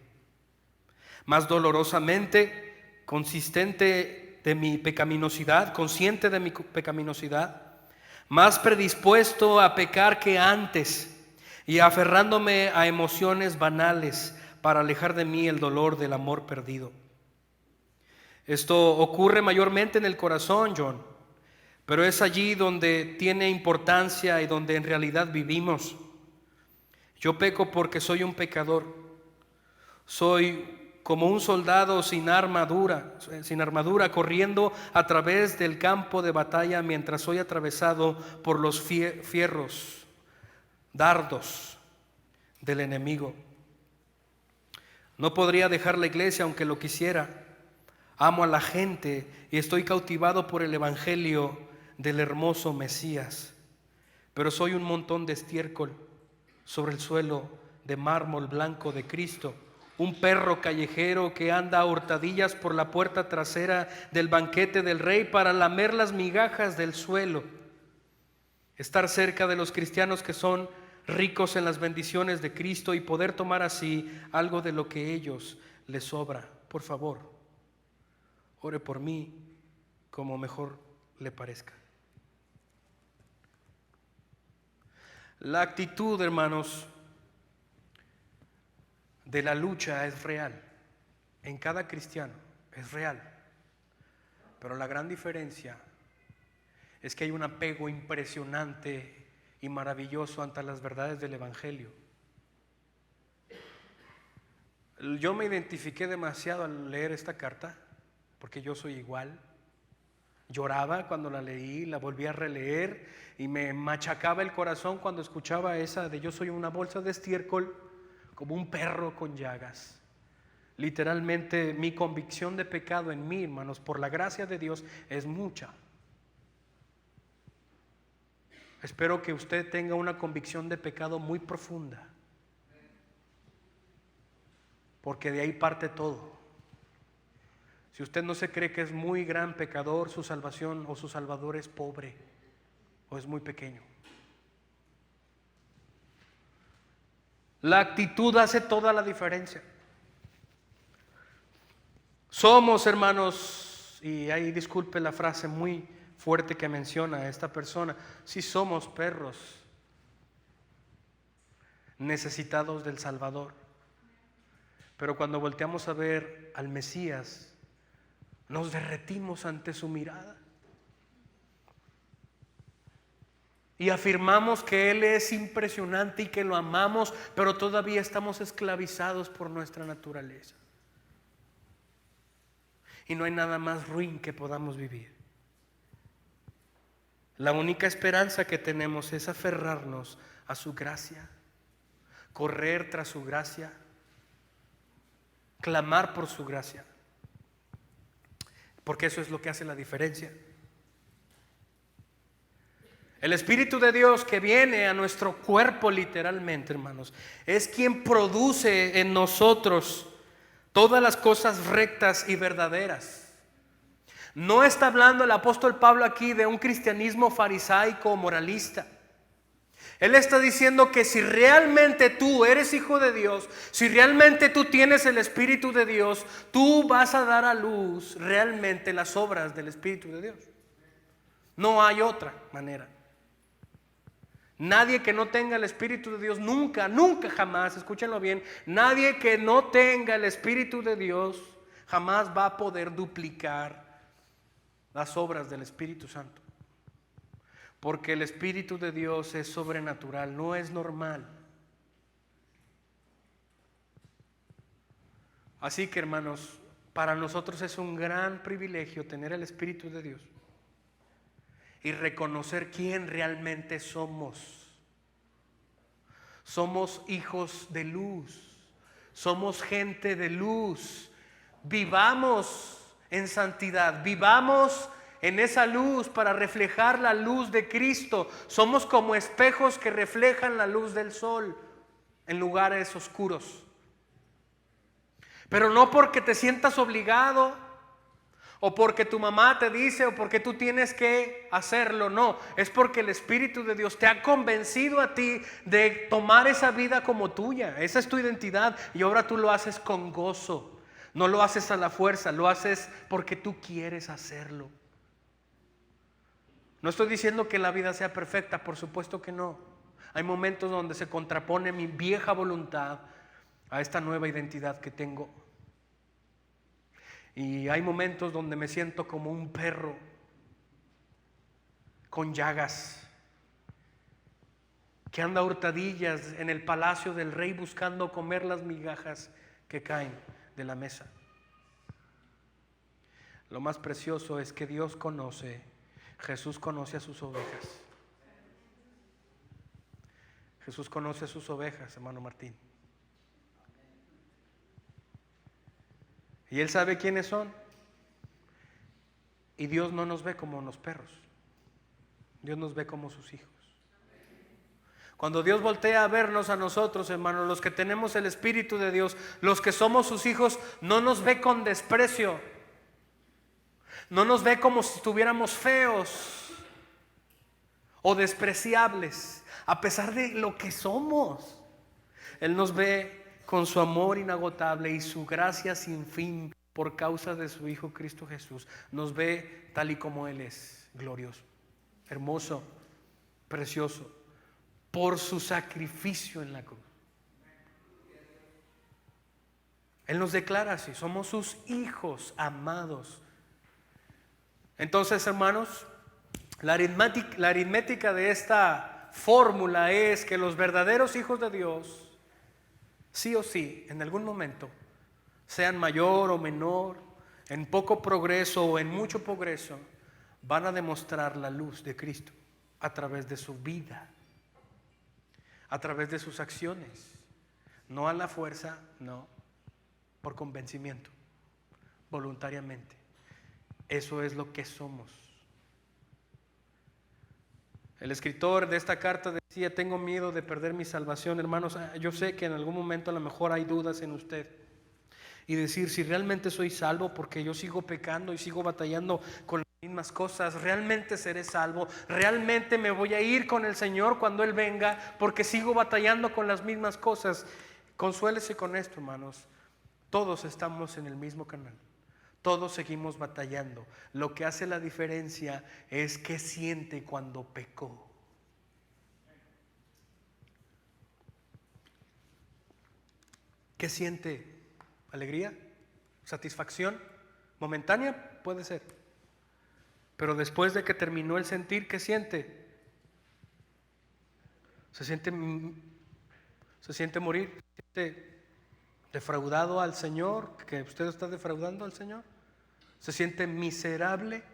más dolorosamente consciente de mi pecaminosidad, más predispuesto a pecar que antes y aferrándome a emociones banales para alejar de mí el dolor del amor perdido. Esto ocurre mayormente en el corazón, John, pero es allí donde tiene importancia y donde en realidad vivimos. Yo peco porque soy un pecador. Soy como un soldado sin armadura, corriendo a través del campo de batalla mientras soy atravesado por los fierros, dardos del enemigo. No podría dejar la iglesia aunque lo quisiera. Amo a la gente y estoy cautivado por el evangelio del hermoso Mesías, pero soy un montón de estiércol sobre el suelo de mármol blanco de Cristo, un perro callejero que anda a hurtadillas por la puerta trasera del banquete del Rey para lamer las migajas del suelo. Estar cerca de los cristianos que son ricos en las bendiciones de Cristo y poder tomar así algo de lo que ellos les sobra. Por favor, ore por mí como mejor le parezca. La actitud, hermanos, de la lucha es real. En cada cristiano es real. Pero la gran diferencia es que hay un apego impresionante y maravilloso ante las verdades del evangelio. Yo me identifiqué demasiado al leer esta carta, porque yo soy igual. Lloraba cuando la leí, la volví a releer y me machacaba el corazón cuando escuchaba esa de yo soy una bolsa de estiércol, como un perro con llagas. Literalmente mi convicción de pecado en mí, hermanos, por la gracia de Dios es mucha. Espero que usted tenga una convicción de pecado muy profunda, porque de ahí parte todo. Si usted no se cree que es muy gran pecador, su salvación o su salvador es pobre o es muy pequeño. La actitud hace toda la diferencia. Somos, hermanos, y ahí disculpe la frase muy fuerte que menciona esta persona, si somos perros necesitados del Salvador. Pero cuando volteamos a ver al Mesías, nos derretimos ante su mirada y afirmamos que Él es impresionante y que lo amamos, pero todavía estamos esclavizados por nuestra naturaleza. Y no hay nada más ruin que podamos vivir. La única esperanza que tenemos es aferrarnos a su gracia, correr tras su gracia, clamar por su gracia, porque eso es lo que hace la diferencia. El Espíritu de Dios que viene a nuestro cuerpo literalmente, hermanos, es quien produce en nosotros todas las cosas rectas y verdaderas. No está hablando el apóstol Pablo aquí de un cristianismo farisaico o moralista. Él está diciendo que si realmente tú eres hijo de Dios, si realmente tú tienes el Espíritu de Dios, tú vas a dar a luz realmente las obras del Espíritu de Dios. No hay otra manera. Nadie que no tenga el Espíritu de Dios, nunca, nunca jamás, escúchenlo bien, nadie que no tenga el Espíritu de Dios jamás va a poder duplicar las obras del Espíritu Santo. Porque el Espíritu de Dios es sobrenatural, no es normal. Así que, hermanos, para nosotros es un gran privilegio tener el Espíritu de Dios y reconocer quién realmente somos. Somos hijos de luz, somos gente de luz. Vivamos en santidad, vivamos en esa luz para reflejar la luz de Cristo. Somos como espejos que reflejan la luz del sol en lugares oscuros. Pero no porque te sientas obligado, o porque tu mamá te dice, o porque tú tienes que hacerlo. No, es porque el Espíritu de Dios te ha convencido a ti de tomar esa vida como tuya. Esa es tu identidad y ahora tú lo haces con gozo. No lo haces a la fuerza, lo haces porque tú quieres hacerlo. No estoy diciendo que la vida sea perfecta, por supuesto que no. Hay momentos donde se contrapone mi vieja voluntad a esta nueva identidad que tengo. Y hay momentos donde me siento como un perro con llagas que anda a hurtadillas en el palacio del rey buscando comer las migajas que caen de la mesa. Lo más precioso es que Dios conoce, Jesús conoce a sus ovejas. Jesús conoce a sus ovejas, hermano Martín. Y Él sabe quiénes son. Y Dios no nos ve como los perros. Dios nos ve como sus hijos. Cuando Dios voltea a vernos a nosotros, hermanos, los que tenemos el Espíritu de Dios, los que somos sus hijos, no nos ve con desprecio. No nos ve como si estuviéramos feos o despreciables, a pesar de lo que somos. Él nos ve con su amor inagotable y su gracia sin fin por causa de su Hijo Cristo Jesús. Nos ve tal y como Él es, glorioso, hermoso, precioso, por su sacrificio en la cruz. Él nos declara así, somos sus hijos amados. Entonces, hermanos, la aritmética de esta fórmula es que los verdaderos hijos de Dios, sí o sí, en algún momento, sean mayor o menor, en poco progreso o en mucho progreso, van a demostrar la luz de Cristo a través de su vida, a través de sus acciones, no a la fuerza, no, por convencimiento, voluntariamente. Eso es lo que somos. El escritor de esta carta decía: tengo miedo de perder mi salvación. Hermanos, yo sé que en algún momento a lo mejor hay dudas en usted y decir: si realmente soy salvo, porque yo sigo pecando y sigo batallando con las mismas cosas, ¿realmente seré salvo? ¿Realmente me voy a ir con el Señor cuando Él venga porque sigo batallando con las mismas cosas? Consuélese con esto, hermanos. Todos estamos en el mismo canal. Todos seguimos batallando. Lo que hace la diferencia es qué siente cuando pecó. ¿Qué siente? ¿Alegría? ¿Satisfacción? ¿Momentánea? Puede ser. Pero después de que terminó el sentir, ¿qué siente? ¿Se siente morir? ¿Se siente defraudado al Señor? ¿Que usted está defraudando al Señor? ¿Se siente miserable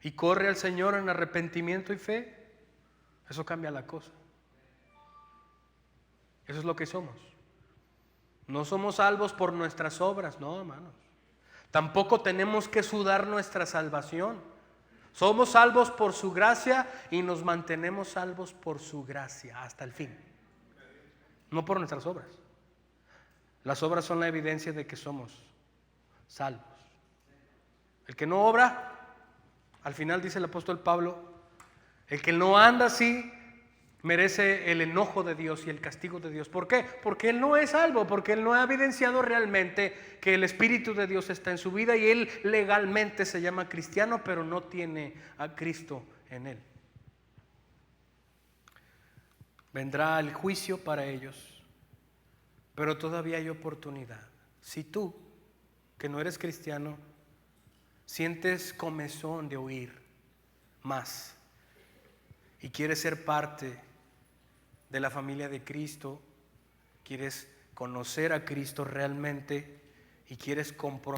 y corre al Señor en arrepentimiento y fe? Eso cambia la cosa. Eso es lo que somos. No somos salvos por nuestras obras, no, hermanos. Tampoco tenemos que sudar nuestra salvación. Somos salvos por su gracia y nos mantenemos salvos por su gracia hasta el fin. No por nuestras obras. Las obras son la evidencia de que somos salvos. El que no obra, al final dice el apóstol Pablo, el que no anda así merece el enojo de Dios y el castigo de Dios. ¿Por qué? Porque él no es salvo, porque él no ha evidenciado realmente que el Espíritu de Dios está en su vida y él legalmente se llama cristiano, pero no tiene a Cristo en él. Vendrá el juicio para ellos, pero todavía hay oportunidad. Si tú, que no eres cristiano, sientes comezón de oír más y quieres ser parte de la familia de Cristo, quieres conocer a Cristo realmente y quieres comprobar,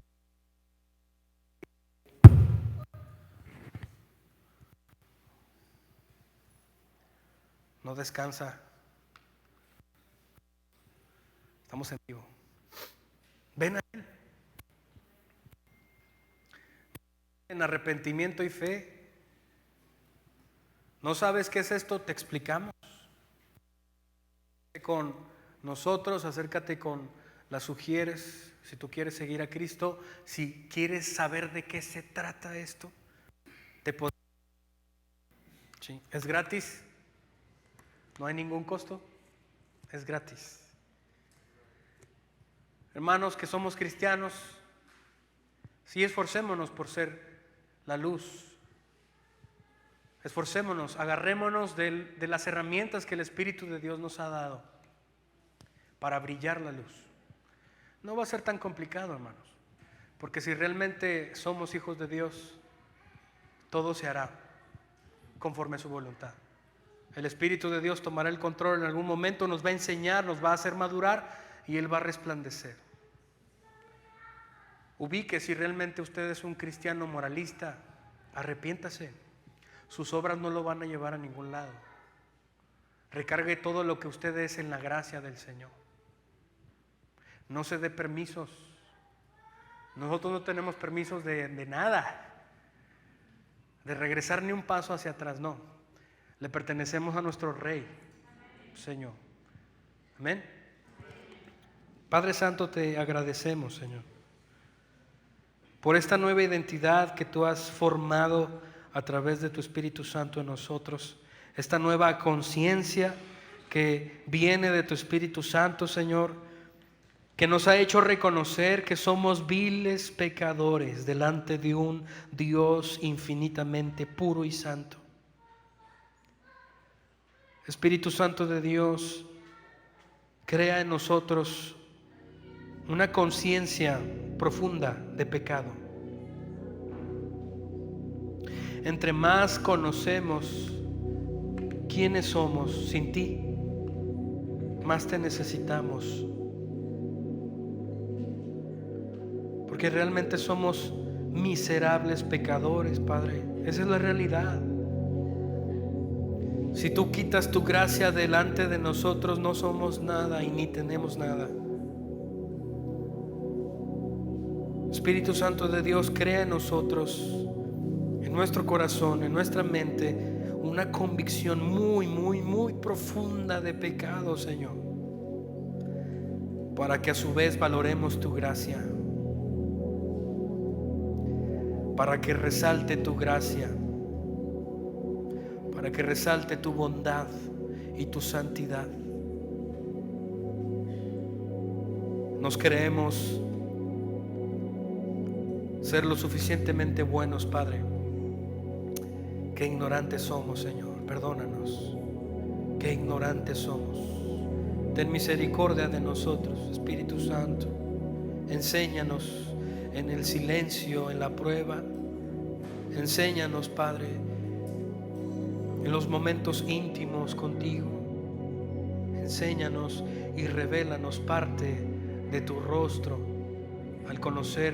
no descansa. Estamos en vivo. Ven a Él en arrepentimiento y fe. ¿No sabes qué es esto? Te explicamos. Con nosotros, acércate con las sugieres. Si tú quieres seguir a Cristo, si quieres saber de qué se trata esto, sí, es gratis, no hay ningún costo, es gratis. Hermanos que somos cristianos, sí, esforcémonos por ser la luz. Esforcémonos, agarrémonos de las herramientas que el Espíritu de Dios nos ha dado para brillar la luz. No va a ser tan complicado, hermanos, porque si realmente somos hijos de Dios, todo se hará conforme a su voluntad. El Espíritu de Dios tomará el control en algún momento, nos va a enseñar, nos va a hacer madurar y Él va a resplandecer. Ubique si realmente usted es un cristiano moralista, arrepiéntase. Sus obras no lo van a llevar a ningún lado. Recargue todo lo que usted es en la gracia del Señor. No se dé permisos. Nosotros no tenemos permisos de nada, de regresar ni un paso hacia atrás, no. Le pertenecemos a nuestro Rey, Señor. Amén. Padre Santo, te agradecemos, Señor, por esta nueva identidad que tú has formado a través de tu Espíritu Santo en nosotros, esta nueva conciencia que viene de tu Espíritu Santo, Señor, que nos ha hecho reconocer que somos viles pecadores delante de un Dios infinitamente puro y santo. Espíritu Santo de Dios, crea en nosotros una conciencia profunda de pecado. Entre más conocemos quiénes somos sin ti, más te necesitamos. porque realmente somos miserables pecadores, Padre. Esa es la realidad. Si tú quitas tu gracia delante de nosotros, no somos nada y ni tenemos nada. Espíritu Santo de Dios, crea en nosotros, en nuestro corazón, en nuestra mente, una convicción muy, muy, muy profunda de pecado, Señor, para que a su vez valoremos tu gracia, para que resalte tu gracia, para que resalte tu bondad y tu santidad. Nos creemos ser lo suficientemente buenos, Padre. Qué ignorantes somos, Señor, perdónanos. Qué ignorantes somos. Ten misericordia de nosotros, Espíritu Santo. Enséñanos en el silencio, en la prueba. Enséñanos, Padre, en los momentos íntimos contigo. Enséñanos y revélanos parte de tu rostro al conocer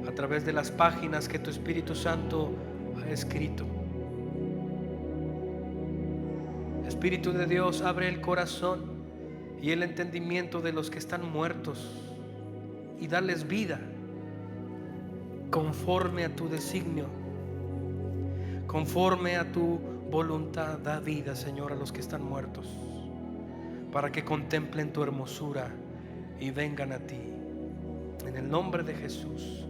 a través de las páginas que tu Espíritu Santo ha escrito. Espíritu de Dios, abre el corazón y el entendimiento de los que están muertos y dales vida conforme a tu designio, conforme a tu voluntad. Da vida, Señor, a los que están muertos, para que contemplen tu hermosura y vengan a ti. En el nombre de Jesús.